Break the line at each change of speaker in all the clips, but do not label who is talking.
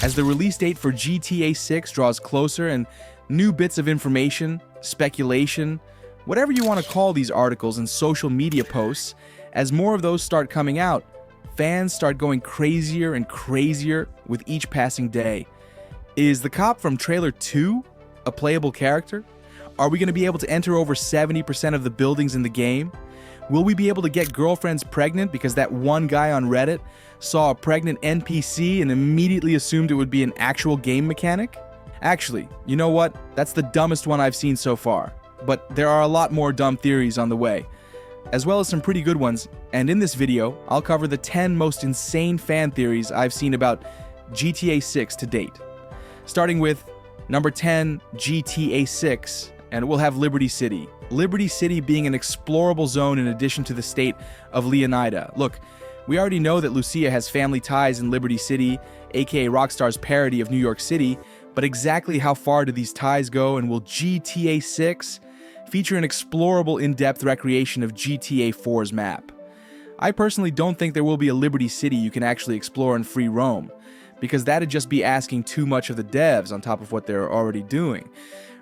As the release date for GTA 6 draws closer and new bits of information, speculation, whatever you want to call these articles and social media posts, as more of those start coming out, fans start going crazier and crazier with each passing day. Is the cop from trailer 2 a playable character? Are we going to be able to enter over 70% of the buildings in the game? Will we be able to get girlfriends pregnant because that one guy on Reddit saw a pregnant NPC and immediately assumed it would be an actual game mechanic? Actually, you know what? That's the dumbest one I've seen so far. But there are a lot more dumb theories on the way, as well as some pretty good ones, and in this video, I'll cover the 10 most insane fan theories I've seen about GTA 6 to date. Starting with number 10, GTA 6, and we'll have Liberty City. Liberty City being an explorable zone in addition to the state of Leonida. Look, we already know that Lucia has family ties in Liberty City, aka Rockstar's parody of New York City, but exactly how far do these ties go, and will GTA 6 feature an explorable in-depth recreation of GTA 4's map? I personally don't think there will be a Liberty City you can actually explore in free roam, because that'd just be asking too much of the devs on top of what they're already doing.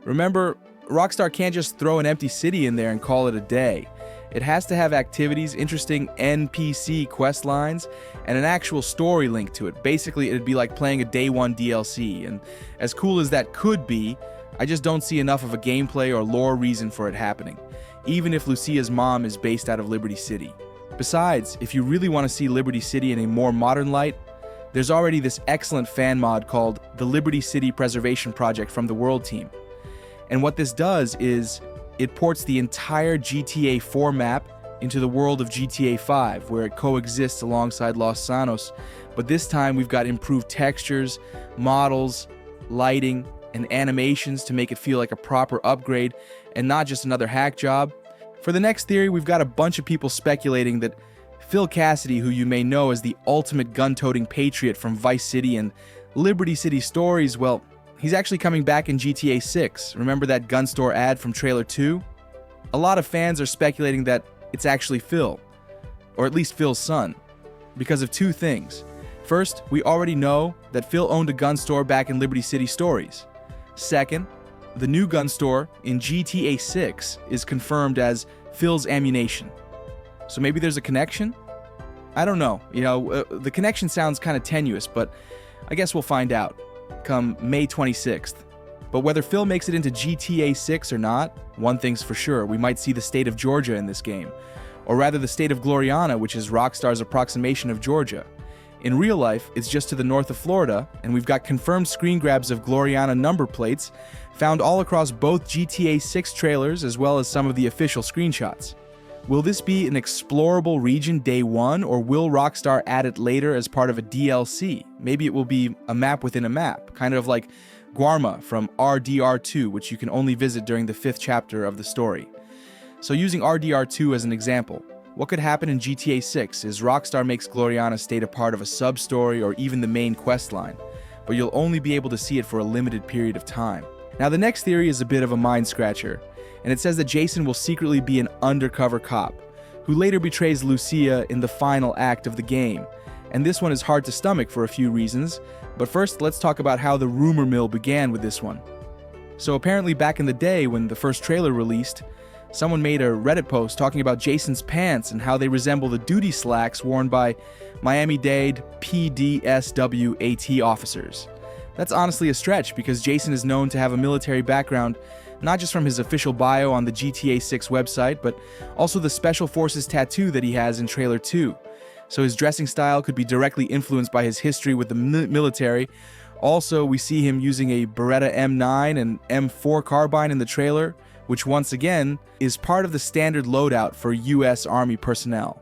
Remember, Rockstar can't just throw an empty city in there and call it a day. It has to have activities, interesting NPC quest lines, and an actual story link to it. Basically, it'd be like playing a day one DLC, and as cool as that could be, I just don't see enough of a gameplay or lore reason for it happening, even if Lucia's mom is based out of Liberty City. Besides, if you really want to see Liberty City in a more modern light, there's already this excellent fan mod called the Liberty City Preservation Project from the World Team. And what this does is, it ports the entire GTA 4 map into the world of GTA 5, where it coexists alongside Los Sanos, but this time we've got improved textures, models, lighting, and animations to make it feel like a proper upgrade and not just another hack job. For the next theory, we've got a bunch of people speculating that Phil Cassidy, who you may know as the ultimate gun-toting patriot from Vice City and Liberty City stories, well, he's actually coming back in GTA 6. Remember that gun store ad from trailer 2? A lot of fans are speculating that it's actually Phil, or at least Phil's son, because of two things. First, we already know that Phil owned a gun store back in Liberty City stories. Second, the new gun store in GTA 6 is confirmed as Phil's Ammunition. So maybe there's a connection? I don't know. The connection sounds kind of tenuous, but I guess we'll find out come May 26th. But whether Phil makes it into GTA 6 or not, one thing's for sure, we might see the state of Georgia in this game. Or rather the state of Gloriana, which is Rockstar's approximation of Georgia. In real life, it's just to the north of Florida, and we've got confirmed screen grabs of Gloriana number plates found all across both GTA 6 trailers as well as some of the official screenshots. Will this be an explorable region day one, or will Rockstar add it later as part of a DLC? Maybe it will be a map within a map, kind of like Guarma from RDR2, which you can only visit during the 5th chapter of the story. So using RDR2 as an example, what could happen in GTA 6 is Rockstar makes Gloriana State a part of a sub-story or even the main quest line, but you'll only be able to see it for a limited period of time. Now the next theory is a bit of a mind-scratcher, and it says that Jason will secretly be an undercover cop, who later betrays Lucia in the final act of the game. And this one is hard to stomach for a few reasons, but first let's talk about how the rumor mill began with this one. So apparently back in the day when the first trailer released, someone made a Reddit post talking about Jason's pants and how they resemble the duty slacks worn by Miami-Dade PDSWAT officers. That's honestly a stretch because Jason is known to have a military background, not just from his official bio on the GTA 6 website, but also the Special Forces tattoo that he has in trailer 2. So his dressing style could be directly influenced by his history with the military. Also, we see him using a Beretta M9 and M4 carbine in the trailer, which once again is part of the standard loadout for US Army personnel.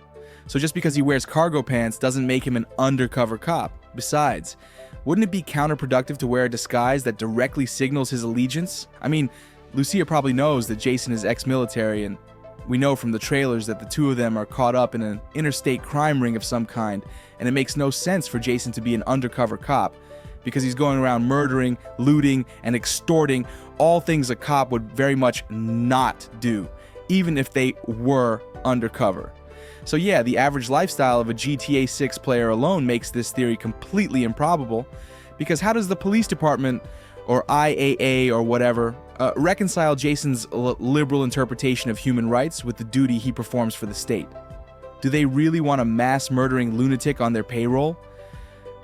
So just because he wears cargo pants doesn't make him an undercover cop. Besides, wouldn't it be counterproductive to wear a disguise that directly signals his allegiance? I mean, Lucia probably knows that Jason is ex-military, and we know from the trailers that the two of them are caught up in an interstate crime ring of some kind, and it makes no sense for Jason to be an undercover cop, because he's going around murdering, looting, and extorting, all things a cop would very much not do, even if they were undercover. So yeah, the average lifestyle of a GTA 6 player alone makes this theory completely improbable, Because how does the police department, or IAA or whatever, reconcile Jason's liberal interpretation of human rights with the duty he performs for the state? Do they really want a mass murdering lunatic on their payroll?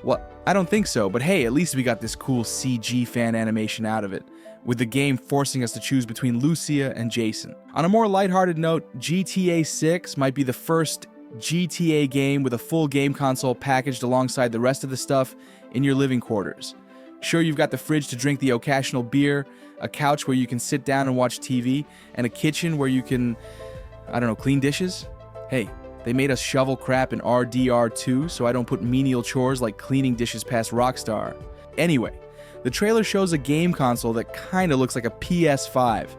Well, I don't think so, but hey, at least we got this cool CG fan animation out of it, with the game forcing us to choose between Lucia and Jason. On a more lighthearted note, GTA 6 might be the first GTA game with a full game console packaged alongside the rest of the stuff in your living quarters. Sure, you've got the fridge to drink the occasional beer, a couch where you can sit down and watch TV, and a kitchen where you can, I don't know, clean dishes? Hey, they made us shovel crap in RDR2 so I don't put menial chores like cleaning dishes past Rockstar. Anyway, the trailer shows a game console that kinda looks like a PS5,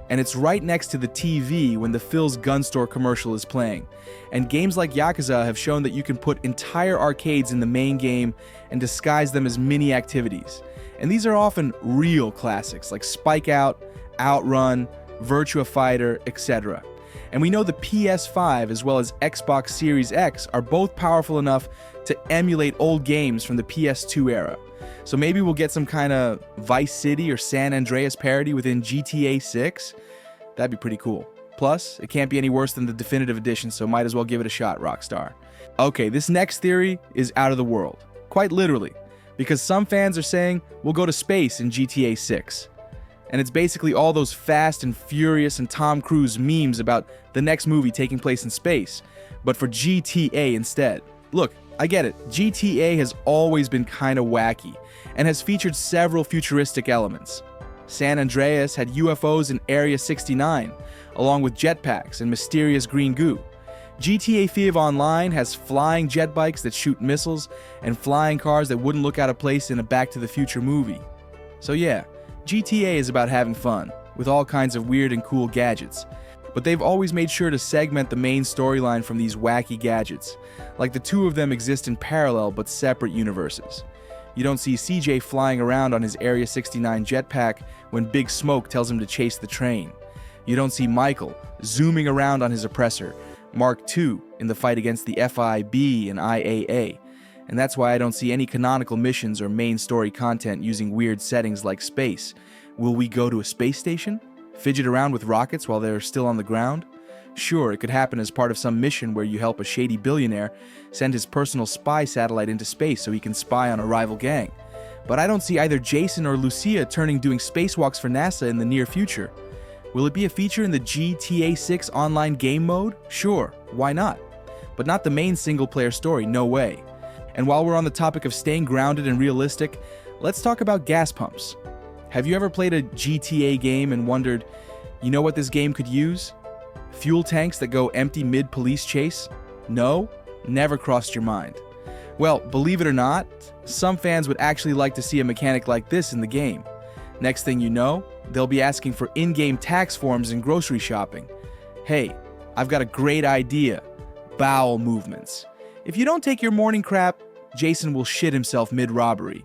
and it's right next to the TV when the Phil's Gun Store commercial is playing. And games like Yakuza have shown that you can put entire arcades in the main game and disguise them as mini activities. And these are often real classics like Spike Out, Outrun, Virtua Fighter, etc. And we know the PS5 as well as Xbox Series X are both powerful enough to emulate old games from the PS2 era. So maybe we'll get some kind of Vice City or San Andreas parody within GTA 6? That'd be pretty cool. Plus, it can't be any worse than the definitive edition, so might as well give it a shot, Rockstar. Okay, this next theory is out of the world. Quite literally. Because some fans are saying we'll go to space in GTA 6. And it's basically all those Fast and Furious and Tom Cruise memes about the next movie taking place in space, but for GTA instead. Look, I get it, GTA has always been kinda wacky, and has featured several futuristic elements. San Andreas had UFOs in Area 69, along with jetpacks and mysterious green goo. GTA 5 Online has flying jet bikes that shoot missiles, and flying cars that wouldn't look out of place in a Back to the Future movie. So yeah, GTA is about having fun, with all kinds of weird and cool gadgets. But they've always made sure to segment the main storyline from these wacky gadgets, like the two of them exist in parallel but separate universes. You don't see CJ flying around on his Area 69 jetpack when Big Smoke tells him to chase the train. You don't see Michael zooming around on his oppressor, Mark II, in the fight against the FIB and IAA. And that's why I don't see any canonical missions or main story content using weird settings like space. Will we go to a space station? Fidget around with rockets while they're still on the ground? Sure, it could happen as part of some mission where you help a shady billionaire send his personal spy satellite into space so he can spy on a rival gang. But I don't see either Jason or Lucia doing spacewalks for NASA in the near future. Will it be a feature in the GTA 6 online game mode? Sure, why not? But not the main single-player story, no way. And while we're on the topic of staying grounded and realistic, let's talk about gas pumps. Have you ever played a GTA game and wondered, you know what this game could use? Fuel tanks that go empty mid-police chase? No? Never crossed your mind. Well, believe it or not, some fans would actually like to see a mechanic like this in the game. Next thing you know, they'll be asking for in-game tax forms and grocery shopping. Hey, I've got a great idea. Bowel movements. If you don't take your morning crap, Jason will shit himself mid-robbery.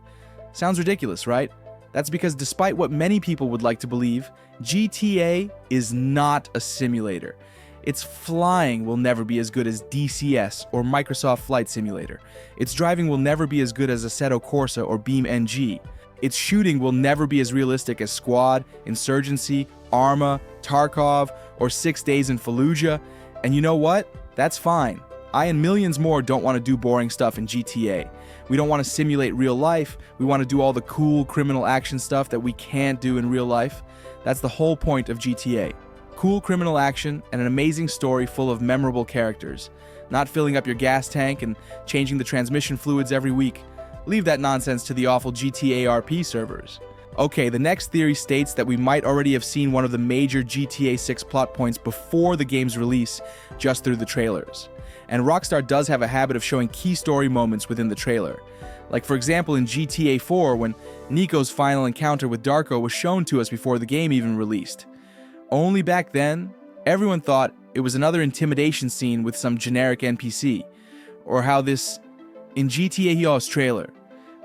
Sounds ridiculous, right? That's because despite what many people would like to believe, GTA is not a simulator. Its flying will never be as good as DCS or Microsoft Flight Simulator. Its driving will never be as good as Assetto Corsa or Beam NG. Its shooting will never be as realistic as Squad, Insurgency, Arma, Tarkov, or 6 Days in Fallujah. And you know what? That's fine. I and millions more don't want to do boring stuff in GTA. We don't want to simulate real life. We want to do all the cool criminal action stuff that we can't do in real life. That's the whole point of GTA. Cool criminal action and an amazing story full of memorable characters. Not filling up your gas tank and changing the transmission fluids every week. Leave that nonsense to the awful GTA RP servers. Okay, the next theory states that we might already have seen one of the major GTA 6 plot points before the game's release, just through the trailers. And Rockstar does have a habit of showing key story moments within the trailer. Like for example in GTA 4 when Nico's final encounter with Darko was shown to us before the game even released. Only back then, everyone thought it was another intimidation scene with some generic NPC. Or how this, in GTA Yo's trailer,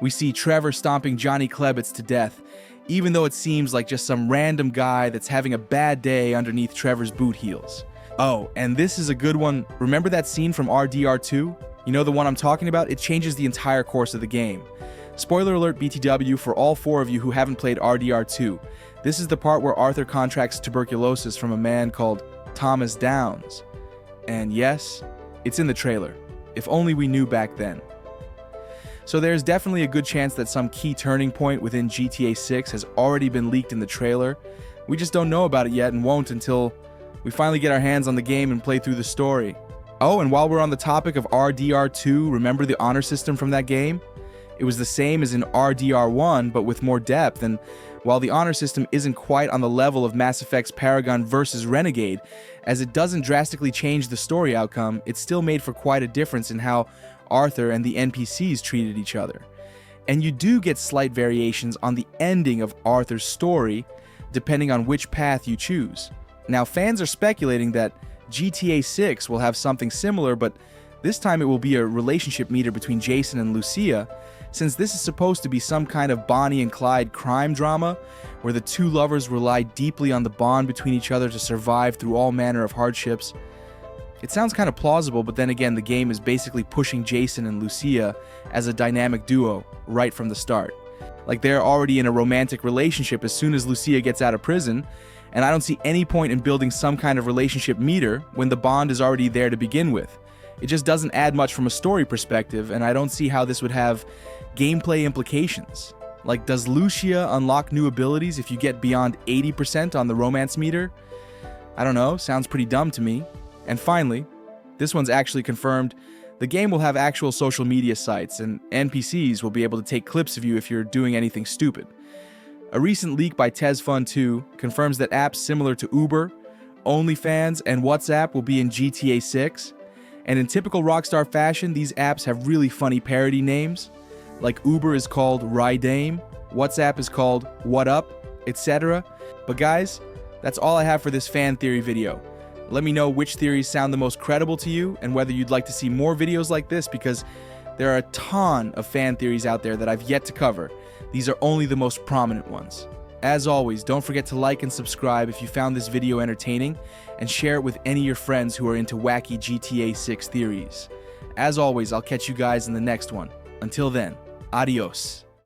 we see Trevor stomping Johnny Klebitz to death, even though it seems like just some random guy that's having a bad day underneath Trevor's boot heels. Oh, and this is a good one. Remember that scene from RDR2? You know the one I'm talking about? It changes the entire course of the game. Spoiler alert BTW for all 4 of you who haven't played RDR2. This is the part where Arthur contracts tuberculosis from a man called Thomas Downs. And yes, it's in the trailer. If only we knew back then. So there's definitely a good chance that some key turning point within GTA 6 has already been leaked in the trailer. We just don't know about it yet and won't until we finally get our hands on the game and play through the story. Oh, and while we're on the topic of RDR2, remember the honor system from that game? It was the same as in RDR1, but with more depth, and while the honor system isn't quite on the level of Mass Effect's Paragon versus Renegade, as it doesn't drastically change the story outcome, it still made for quite a difference in how Arthur and the NPCs treated each other. And you do get slight variations on the ending of Arthur's story, depending on which path you choose. Now, fans are speculating that GTA 6 will have something similar, but this time it will be a relationship meter between Jason and Lucia, since this is supposed to be some kind of Bonnie and Clyde crime drama, where the 2 lovers rely deeply on the bond between each other to survive through all manner of hardships. It sounds kind of plausible, but then again, the game is basically pushing Jason and Lucia as a dynamic duo right from the start. Like they're already in a romantic relationship as soon as Lucia gets out of prison, and I don't see any point in building some kind of relationship meter when the bond is already there to begin with. It just doesn't add much from a story perspective, and I don't see how this would have gameplay implications. Like, does Lucia unlock new abilities if you get beyond 80% on the romance meter? I don't know, sounds pretty dumb to me. And finally, this one's actually confirmed, the game will have actual social media sites, and NPCs will be able to take clips of you if you're doing anything stupid. A recent leak by TezFun2 confirms that apps similar to Uber, OnlyFans, and WhatsApp will be in GTA 6, and in typical Rockstar fashion, these apps have really funny parody names, like Uber is called Rydame, WhatsApp is called What Up, etc. But guys, that's all I have for this fan theory video. Let me know which theories sound the most credible to you and whether you'd like to see more videos like this, because there are a ton of fan theories out there that I've yet to cover. These are only the most prominent ones. As always, don't forget to like and subscribe if you found this video entertaining, and share it with any of your friends who are into wacky GTA 6 theories. As always, I'll catch you guys in the next one. Until then, adios.